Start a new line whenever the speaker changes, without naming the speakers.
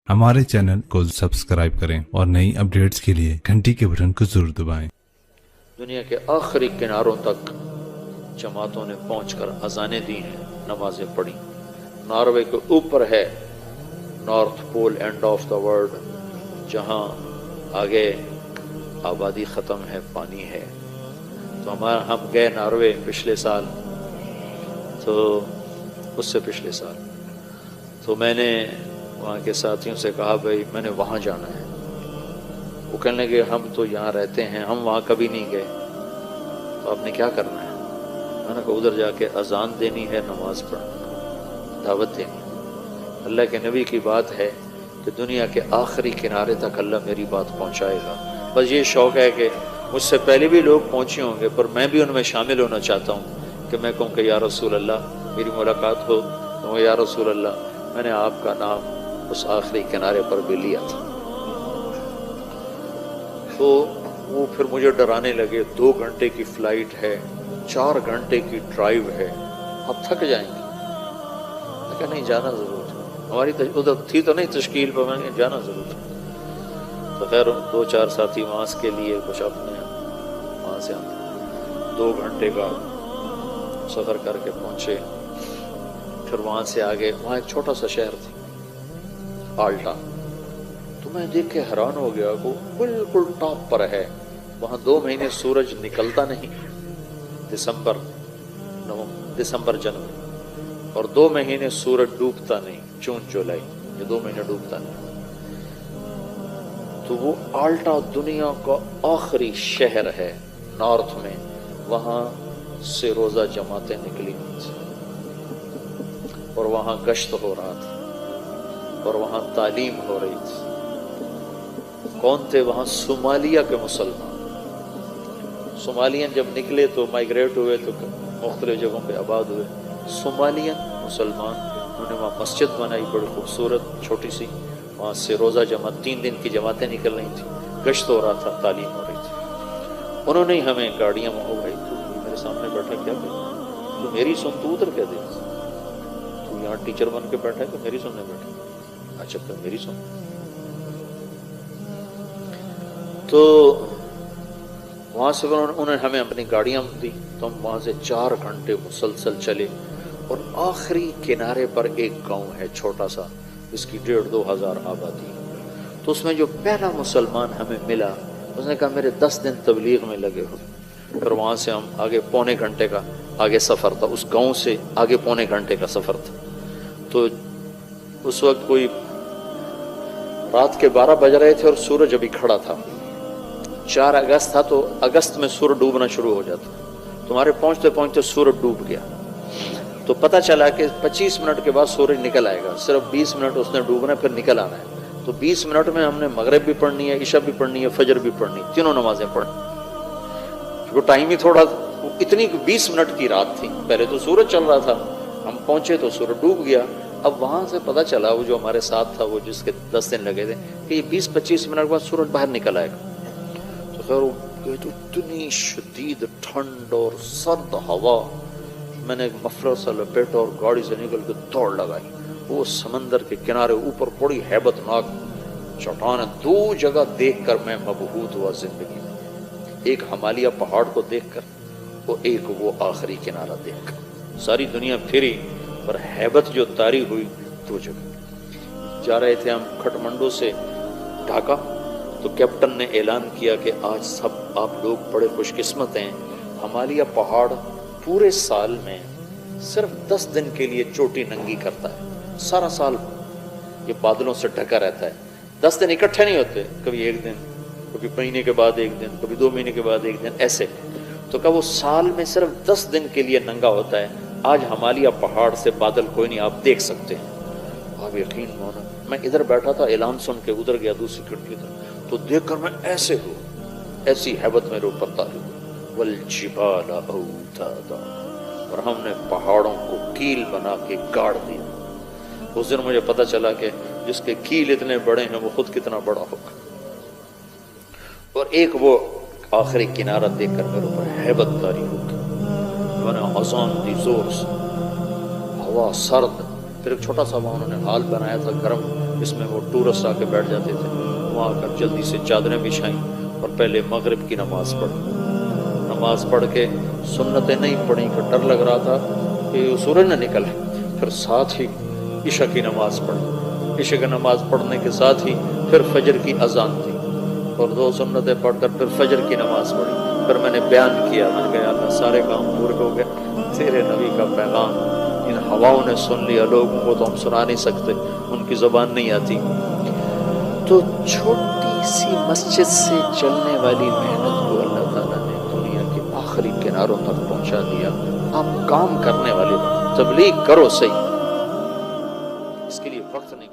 हमारे चैनल को सब्सक्राइब करें और नई अपडेट्स के लिए घंटी के बटन को जरूर दबाएं।
दुनिया के आखिरी किनारों तक जमातों ने पहुंचकर अजानें दी हैं, नमाजें पढ़ी। नॉर्वे के ऊपर है North Pole end of the world, जहां आगे आबादी ख़त्म है, पानी है। तो हम गए नॉर्वे पिछले साल, तो उससे पिछले साल, तो मैंने वहाँ के साथियों से कहा भाई मैंने वहाँ जाना है। वो कहने लगे हम तो यहाँ रहते हैं, हम वहाँ कभी नहीं गए, तो आपने क्या करना है? मैंने कहा उधर जाके अजान देनी है, नमाज पढ़ना, दावत देनी है। अल्लाह के नबी की बात है कि दुनिया के आखिरी किनारे तक अल्लाह मेरी बात पहुँचाएगा। बस ये शौक़ है कि मुझसे पहले भी लोग पहुँचे होंगे, पर मैं भी उनमें शामिल होना चाहता हूँ कि मैं कहूँ कि या रसूल अल्लाह मेरी मुलाकात हो, तो या रसूल अल्लाह मैंने आपका नाम उस आखिरी किनारे पर भी लिया था। तो वो फिर मुझे डराने लगे, 2 घंटे की फ्लाइट है, 4 घंटे की ड्राइव है, आप थक जाएंगे। मैं कहा नहीं, जाना ज़रूर है, हमारी उधर थी तो नहीं तश्कील पर, मैंने जाना ज़रूर है। तो खैर 2-4 साथी वहाँ के लिए कुछ अपने वहाँ से 2 घंटे का सफ़र करके पहुँचे। फिर वहाँ से आगे, वहाँ एक छोटा सा शहर थी आल्टा, तो मैं देख के हैरान हो गया, वो बिल्कुल टॉप पर है। वहाँ 2 महीने सूरज निकलता नहीं, दिसंबर जनवरी, और 2 महीने सूरज डूबता नहीं, जून जुलाई, ये 2 महीने डूबता नहीं। तो वो आल्टा दुनिया का आखिरी शहर है नॉर्थ में, वहाँ से रोज़ा जमातें निकली हुई थी और वहाँ गश्त हो रहा था और वहाँ तालीम हो रही थी। कौन थे वहाँ? सोमालिया के मुसलमान। सोमालियन जब निकले तो माइग्रेट हुए, तो मुख्तलिफ जगहों पे आबाद हुए। सोमालियन मुसलमान, उन्होंने वहाँ मस्जिद बनाई बड़ी खूबसूरत छोटी सी, वहाँ से रोज़ा जमात 3 दिन की जमातें निकल रही थी, गश्त हो रहा था, तालीम हो रही थी। उन्होंने ही हमें गाड़ियाँ में, ओ भाई तू मेरे सामने बैठा क्या कर, तू मेरी सुन, तू उधर क्या दे, तू यहाँ टीचर बन के बैठा है तो मेरी सुनने बैठा, अच्छा तो मेरी सुन। तो वहाँ से उन्होंने हमें अपनी गाड़ियाँ दी, तो हम वहाँ से 4 घंटे मुसलसल चले और आखिरी किनारे पर एक गांव है छोटा सा, इसकी 1,500-2 हज़ार आबादी। तो उसमें जो पहला मुसलमान हमें मिला, उसने कहा मेरे 10 दिन तबलीग में लगे हो। फिर वहाँ से हम आगे 1.25 घंटे का आगे सफ़र था, उस गांव से आगे 1.25 घंटे का सफ़र था। तो उस वक्त कोई रात के 12 बज रहे थे और सूरज अभी खड़ा था। 4 अगस्त था, तो अगस्त में सूरज डूबना शुरू हो जाता। तुम्हारे पहुँचते पहुँचते सूरज डूब गया। तो पता चला कि 25 मिनट के बाद सूरज निकल आएगा, सिर्फ 20 मिनट उसने डूबना है, फिर निकल आना है। तो 20 मिनट में हमने मगरिब भी पढ़नी है, इशा भी पढ़नी है, फजर भी पढ़नी, तीनों नमाजें पढ़नी, क्योंकि टाइम ही थोड़ा, इतनी 20 मिनट की रात थी। पहले तो सूरज चल रहा था, हम पहुंचे तो सूरज डूब गया। अब वहां से पता चला, वो जो हमारे साथ था, वो जिसके 10 दिन लगे थे, कि ये 20-25 मिनट बाद सूरज बाहर निकल आएगा। तो खैर तो इतनी शदीद ठंड और सर्द हवा, मैंने एक मफलर सा लपेटा और गाड़ी से निकल के दौड़ लगाई। वो समंदर के किनारे ऊपर बड़ी हैबतनाक चट्टान, 2 जगह देखकर मैं मबहूत हुआ जिंदगी में, एक हिमालय पहाड़ को देखकर और एक वो आखिरी किनारा देखकर। सारी दुनिया फिरी, पर हैबत जो तारी हुई 2 जगह। जा रहे थे हम काठमांडू से ढाका, तो कैप्टन ने ऐलान किया कि आज सब आप लोग बड़े खुशकिस्मत हैं, हिमालय पहाड़ पूरे साल में सिर्फ 10 दिन के लिए चोटी नंगी करता है, सारा साल ये बादलों से ढका रहता है। 10 दिन इकट्ठे नहीं होते, कभी 1 दिन, कभी महीने के बाद 1 दिन, कभी 2 महीने के बाद 1 दिन, ऐसे। तो क्या वो साल में सिर्फ 10 दिन के लिए नंगा होता है। आज हिमालय पहाड़ से बादल कोई नहीं, आप देख सकते हैं। आप यकीन मानो, मैं इधर बैठा था, ऐलान सुन के उधर गया दूसरी खिड़की तरफ, तो देखकर मैं ऐसे हूँ, ऐसी हैबत मेरे ऊपर तारी हुई। वल जिबाल औतादा, और हमने पहाड़ों को कील बना के गाड़ दिया। उस दिन मुझे पता चला कि जिसके कील इतने बड़े हैं वो खुद कितना बड़ा होगा। और एक वो आखिरी किनारा देखकर मेरे ऊपर हैबत तारी होगी। मैंने अज़ान दी जोर से, हवा सर्द, फिर एक छोटा सा वहाँ उन्होंने हाल बनाया था गर्म, اس میں وہ ٹورسٹ آ کے بیٹھ جاتے تھے، وہاں آ کر جلدی سے چادریں بچھائیں اور پہلے مغرب کی نماز پڑھی۔ نماز پڑھ کے سنتیں نہیں پڑھیں کہ ڈر لگ رہا تھا کہ سورج نہ نکلے، پھر ساتھ ہی عشاء کی نماز پڑھی۔ عشاء کی نماز پڑھنے کے ساتھ ہی پھر فجر کی اذان تھی اور 2 سنتیں پڑھ کر پھر فجر کی نماز پڑھی۔ پھر میں نے بیان کیا، میں نے کہا اللہ سارے کام پورے ہو گئے، تیرے نبی کا پیغام ان ہواؤں نے سن لیا، لوگوں کو تو ہم سنا نہیں سکتے، ان کی زبان نہیں آتی۔ تو چھوٹی سی مسجد سے چلنے والی محنت کو اللہ تعالیٰ نے دنیا کے آخری کناروں تک پہنچا دیا۔ آپ کام کرنے والے تبلیغ کرو صحیح، اس کے لیے وقت نہیں